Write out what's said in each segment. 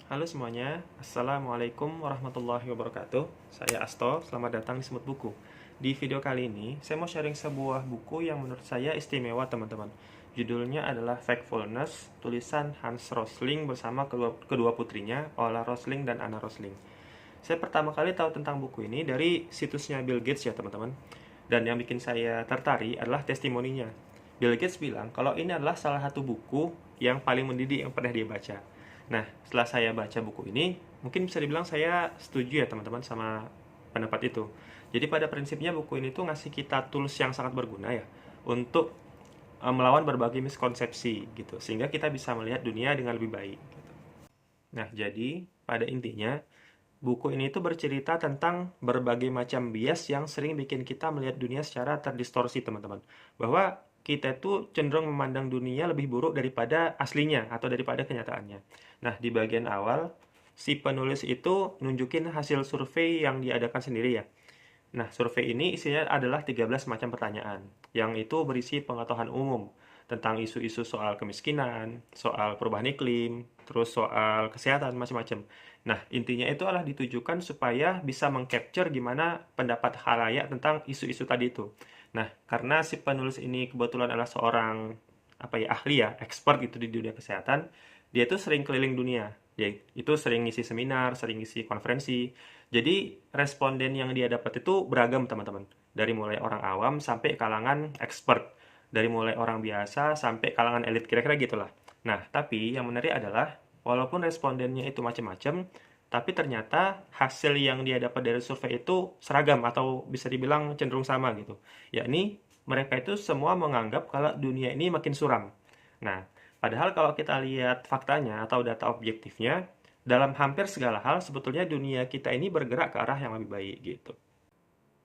Halo semuanya, Assalamualaikum warahmatullahi wabarakatuh. Saya Asto, selamat datang di Semut Buku. Di video kali ini, saya mau sharing sebuah buku yang menurut saya istimewa teman-teman. Judulnya adalah Factfulness, tulisan Hans Rosling bersama kedua putrinya, Ola Rosling dan Anna Rosling. Saya pertama kali tahu tentang buku ini dari situsnya Bill Gates ya teman-teman. Dan yang bikin saya tertarik adalah testimoninya. Bill Gates bilang kalau ini adalah salah satu buku yang paling mendidik yang pernah dia baca. Nah, setelah saya baca buku ini, mungkin bisa dibilang saya setuju ya teman-teman sama pendapat itu. Jadi pada prinsipnya buku ini tuh ngasih kita tools yang sangat berguna ya untuk melawan berbagai miskonsepsi gitu, sehingga kita bisa melihat dunia dengan lebih baik. Gitu. Nah, jadi pada intinya buku ini tuh bercerita tentang berbagai macam bias yang sering bikin kita melihat dunia secara terdistorsi, teman-teman. Bahwa kita itu cenderung memandang dunia lebih buruk daripada aslinya atau daripada kenyataannya. Nah, di bagian awal, si penulis itu nunjukin hasil survei yang diadakan sendiri ya. Nah, survei ini isinya adalah 13 macam pertanyaan, yang itu berisi pengetahuan umum tentang isu-isu soal kemiskinan, soal perubahan iklim, terus soal kesehatan, macam-macam. Nah, intinya itu adalah ditujukan supaya bisa mengcapture gimana pendapat khalayak tentang isu-isu tadi itu. Nah, karena si penulis ini kebetulan adalah seorang ahli ya, expert gitu di dunia kesehatan, dia itu sering keliling dunia. Dia itu sering ngisi seminar, sering ngisi konferensi. Jadi responden yang dia dapat itu beragam teman-teman. Dari mulai orang awam sampai kalangan expert. Dari mulai orang biasa sampai kalangan elit kira-kira gitulah. Nah, tapi yang menarik adalah walaupun respondennya itu macam-macam, tapi ternyata hasil yang dia dapat dari survei itu seragam atau bisa dibilang cenderung sama gitu. Yakni mereka itu semua menganggap kalau dunia ini makin suram. Nah, padahal kalau kita lihat faktanya atau data objektifnya, dalam hampir segala hal sebetulnya dunia kita ini bergerak ke arah yang lebih baik gitu.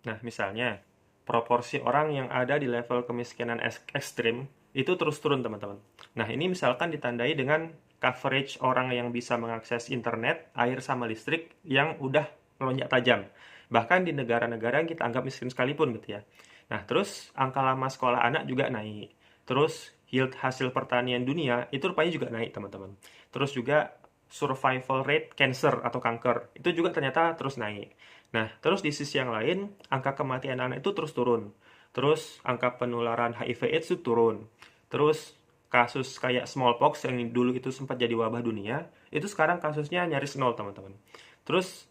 Nah, misalnya proporsi orang yang ada di level kemiskinan ekstrim itu terus turun, teman-teman. Nah, ini misalkan ditandai dengan coverage orang yang bisa mengakses internet, air sama listrik yang udah melonjak tajam. Bahkan di negara-negara yang kita anggap miskin sekalipun gitu ya. Nah, terus angka lama sekolah anak juga naik. Terus yield hasil pertanian dunia itu rupanya juga naik, teman-teman. Terus juga survival rate cancer atau kanker itu juga ternyata terus naik. Nah, terus di sisi yang lain, angka kematian anak itu terus turun. Terus angka penularan HIV/AIDS itu turun. Terus kasus kayak smallpox yang dulu itu sempat jadi wabah dunia, itu sekarang kasusnya nyaris nol, teman-teman. Terus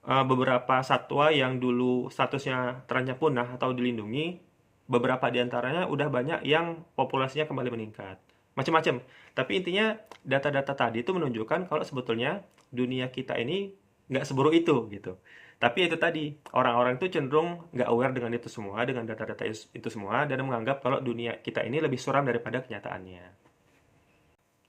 beberapa satwa yang dulu statusnya terancam punah atau dilindungi, beberapa di antaranya udah banyak yang populasinya kembali meningkat. Macam-macam. Tapi intinya data-data tadi itu menunjukkan kalau sebetulnya dunia kita ini nggak seburuk itu gitu. Tapi itu tadi, orang-orang itu cenderung nggak aware dengan itu semua, dengan data-data itu semua, dan menganggap kalau dunia kita ini lebih suram daripada kenyataannya.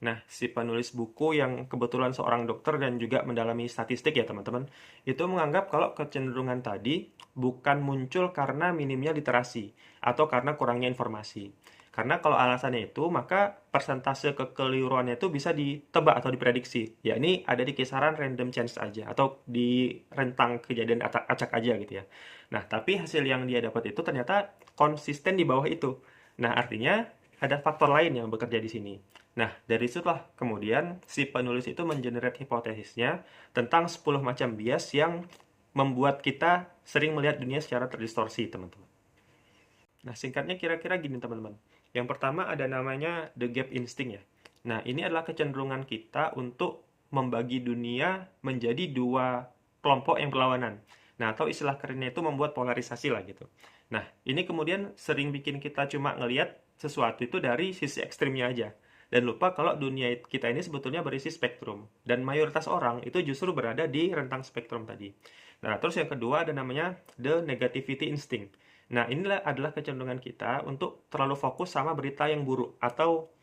Nah, si penulis buku yang kebetulan seorang dokter dan juga mendalami statistik ya teman-teman, itu menganggap kalau kecenderungan tadi bukan muncul karena minimnya literasi atau karena kurangnya informasi. Karena kalau alasannya itu, maka persentase kekeliruannya itu bisa ditebak atau diprediksi. Ya, ini ada di kisaran random chance aja atau di rentang kejadian acak aja gitu ya. Nah, tapi hasil yang dia dapat itu ternyata konsisten di bawah itu. Nah, artinya ada faktor lain yang bekerja di sini. Nah, dari situlah kemudian si penulis itu mengenerate hipotesisnya tentang 10 macam bias yang membuat kita sering melihat dunia secara terdistorsi, teman-teman. Nah, singkatnya kira-kira gini, teman-teman. Yang pertama ada namanya the gap instinct ya. Nah, ini adalah kecenderungan kita untuk membagi dunia menjadi dua kelompok yang berlawanan. Nah, atau istilah kerennya itu membuat polarisasi lah gitu. Nah, ini kemudian sering bikin kita cuma ngelihat sesuatu itu dari sisi ekstrimnya aja. Dan lupa kalau dunia kita ini sebetulnya berisi spektrum. Dan mayoritas orang itu justru berada di rentang spektrum tadi. Nah, terus yang kedua ada namanya the negativity instinct. Nah, inilah adalah kecenderungan kita untuk terlalu fokus sama berita yang buruk atau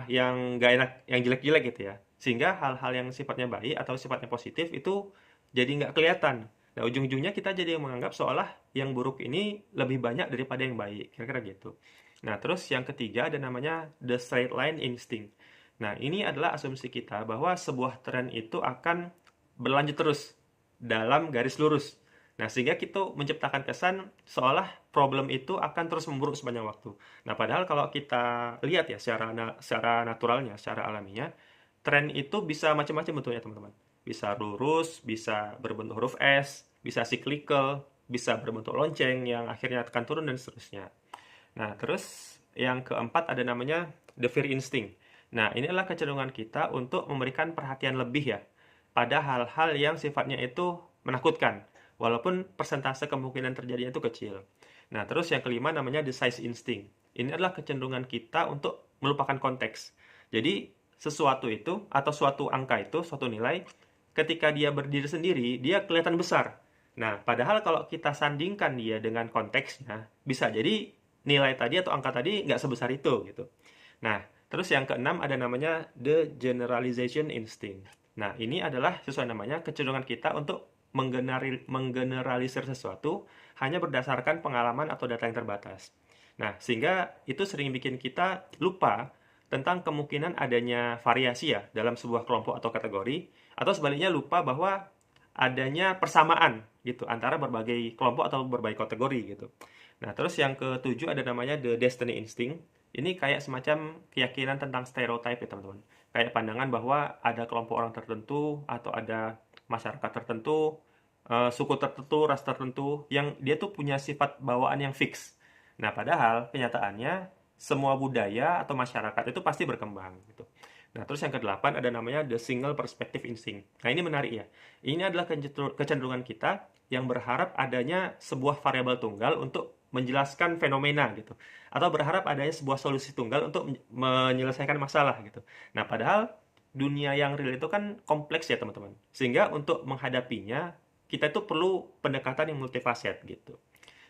yang nggak enak, yang jelek-jelek gitu ya. Sehingga hal-hal yang sifatnya baik atau sifatnya positif itu jadi nggak kelihatan. Nah, ujung-ujungnya kita jadi menganggap seolah yang buruk ini lebih banyak daripada yang baik. Kira-kira gitu. Nah, terus yang ketiga ada namanya the straight line instinct. Nah, ini adalah asumsi kita bahwa sebuah tren itu akan berlanjut terus dalam garis lurus. Nah, sehingga kita menciptakan kesan seolah problem itu akan terus memburuk sepanjang waktu. Nah, padahal kalau kita lihat ya secara naturalnya, secara alaminya, tren itu bisa macam-macam bentuknya, teman-teman. Bisa lurus, bisa berbentuk huruf S, bisa cyclical, bisa berbentuk lonceng yang akhirnya tekan turun, dan seterusnya. Nah, terus yang keempat ada namanya the fear instinct. Nah, ini adalah kecenderungan kita untuk memberikan perhatian lebih ya pada hal-hal yang sifatnya itu menakutkan, walaupun persentase kemungkinan terjadinya itu kecil. Nah, terus yang kelima namanya the size instinct. Ini adalah kecenderungan kita untuk melupakan konteks. Jadi, sesuatu itu atau suatu angka itu, suatu nilai, ketika dia berdiri sendiri, dia kelihatan besar. Nah, padahal kalau kita sandingkan dia dengan konteksnya, bisa jadi nilai tadi atau angka tadi nggak sebesar itu gitu. Nah, terus yang keenam ada namanya the generalization instinct. Nah, ini adalah sesuai namanya kecenderungan kita untuk menggeneralisir sesuatu hanya berdasarkan pengalaman atau data yang terbatas. Nah, sehingga itu sering bikin kita lupa tentang kemungkinan adanya variasi ya dalam sebuah kelompok atau kategori, atau sebaliknya lupa bahwa adanya persamaan gitu antara berbagai kelompok atau berbagai kategori gitu. Nah, terus yang ketujuh ada namanya the destiny instinct. Ini kayak semacam keyakinan tentang stereotype ya, teman-teman. Kayak pandangan bahwa ada kelompok orang tertentu atau ada masyarakat tertentu, suku tertentu, ras tertentu yang dia tuh punya sifat bawaan yang fix. Nah, padahal kenyataannya semua budaya atau masyarakat itu pasti berkembang gitu. Nah, terus yang kedelapan ada namanya the single perspective instinct. Nah, ini menarik ya. Ini adalah kecenderungan kita yang berharap adanya sebuah variabel tunggal untuk menjelaskan fenomena gitu. Atau berharap adanya sebuah solusi tunggal untuk menyelesaikan masalah gitu. Nah, padahal dunia yang real itu kan kompleks ya, teman-teman. Sehingga untuk menghadapinya, kita itu perlu pendekatan yang multifaset gitu.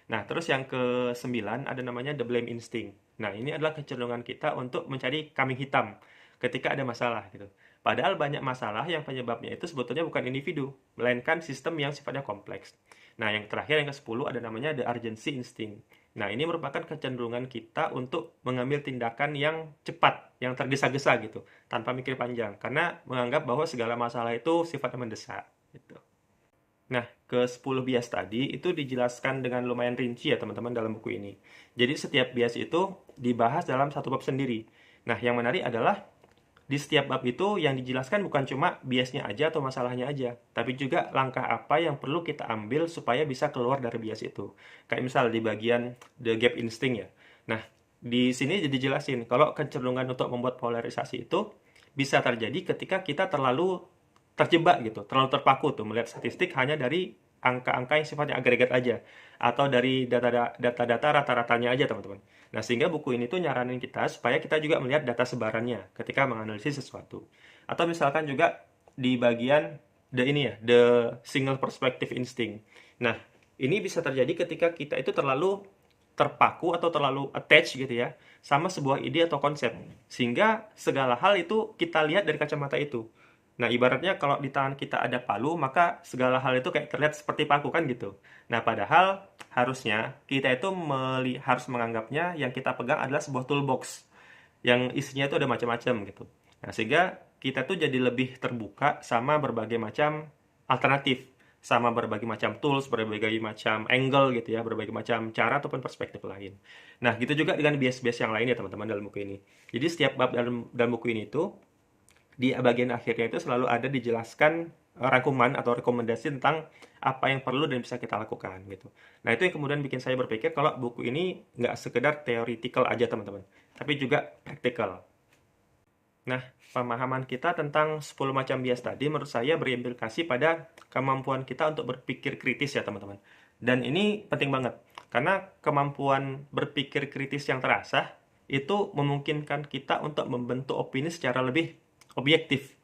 Nah, terus yang ke-9 ada namanya the blame instinct. Nah, ini adalah kecenderungan kita untuk mencari kambing hitam ketika ada masalah gitu. Padahal banyak masalah yang penyebabnya itu sebetulnya bukan individu, melainkan sistem yang sifatnya kompleks. Nah, yang terakhir yang ke-10 ada namanya the urgency instinct. Nah, ini merupakan kecenderungan kita untuk mengambil tindakan yang cepat, yang tergesa-gesa gitu, tanpa mikir panjang, karena menganggap bahwa segala masalah itu sifatnya mendesak gitu. Nah, ke-10 bias tadi itu dijelaskan dengan lumayan rinci ya teman-teman dalam buku ini. Jadi setiap bias itu dibahas dalam satu bab sendiri. Nah, yang menarik adalah di setiap bab itu yang dijelaskan bukan cuma biasnya aja atau masalahnya aja, tapi juga langkah apa yang perlu kita ambil supaya bisa keluar dari bias itu. Kayak misal di bagian the gap instinct ya. Nah, di sini jadi jelasin kalau kecenderungan untuk membuat polarisasi itu bisa terjadi ketika kita terlalu terjebak gitu, terlalu terpaku tuh melihat statistik hanya dari angka-angka yang sifatnya agregat aja atau dari data-data rata-ratanya aja, teman-teman. Nah, sehingga buku ini tuh nyaranin kita supaya kita juga melihat data sebarannya ketika menganalisis sesuatu. Atau misalkan juga di bagian the single perspective instinct. Nah, ini bisa terjadi ketika kita itu terlalu terpaku atau terlalu attach gitu ya sama sebuah ide atau konsep, sehingga segala hal itu kita lihat dari kacamata itu. Nah, ibaratnya kalau di tangan kita ada palu, maka segala hal itu kayak terlihat seperti paku kan gitu. Nah, padahal harusnya kita itu harus menganggapnya yang kita pegang adalah sebuah toolbox yang isinya itu ada macam-macam gitu. Nah, sehingga kita tuh jadi lebih terbuka sama berbagai macam alternatif, sama berbagai macam tools, berbagai macam angle gitu ya, berbagai macam cara ataupun perspektif lain. Nah, gitu juga dengan bias-bias yang lain ya teman-teman dalam buku ini. Jadi setiap bab dalam buku ini tuh di bagian akhirnya itu selalu ada dijelaskan rangkuman atau rekomendasi tentang apa yang perlu dan bisa kita lakukan gitu. Nah, itu yang kemudian bikin saya berpikir kalau buku ini nggak sekedar theoretical aja teman-teman, tapi juga practical. Nah, pemahaman kita tentang 10 macam bias tadi menurut saya berimplikasi pada kemampuan kita untuk berpikir kritis ya teman-teman. Dan ini penting banget, karena kemampuan berpikir kritis yang terasah itu memungkinkan kita untuk membentuk opini secara lebih objektif.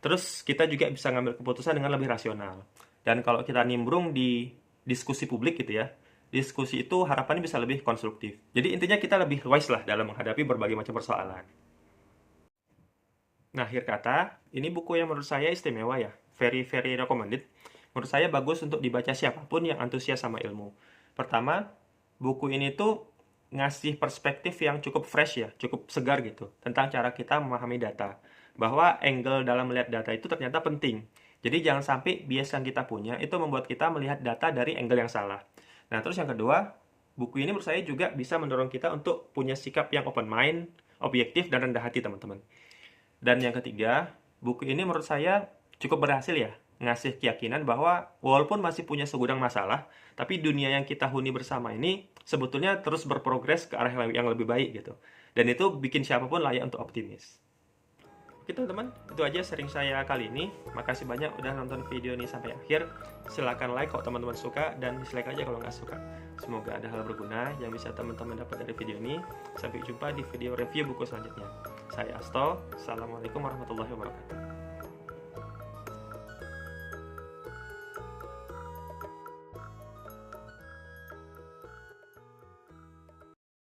Terus kita juga bisa ngambil keputusan dengan lebih rasional. Dan kalau kita nimbrung di diskusi publik gitu ya, diskusi itu harapannya bisa lebih konstruktif. Jadi intinya kita lebih wise lah dalam menghadapi berbagai macam persoalan. Nah, akhir kata, ini buku yang menurut saya istimewa ya. Very, very recommended. Menurut saya bagus untuk dibaca siapapun yang antusias sama ilmu. Pertama, buku ini tuh ngasih perspektif yang cukup fresh ya, cukup segar gitu, tentang cara kita memahami data. Bahwa angle dalam melihat data itu ternyata penting. Jadi jangan sampai bias yang kita punya itu membuat kita melihat data dari angle yang salah. Nah, terus yang kedua, buku ini menurut saya juga bisa mendorong kita untuk punya sikap yang open mind, objektif, dan rendah hati, teman-teman. Dan yang ketiga, Buku ini menurut saya cukup berhasil ya, ngasih keyakinan bahwa walaupun masih punya segudang masalah, tapi dunia yang kita huni bersama ini sebetulnya terus berprogres ke arah yang lebih baik gitu. Dan itu bikin siapapun layak untuk optimis. Oke teman-teman, itu aja sharing saya kali ini. Makasih banyak udah nonton video ini sampai akhir. Silahkan like kalau teman-teman suka, dan dislike aja kalau nggak suka. Semoga ada hal berguna yang bisa teman-teman dapat dari video ini. Sampai jumpa di video review buku selanjutnya. Saya Asto, Assalamualaikum warahmatullahi wabarakatuh.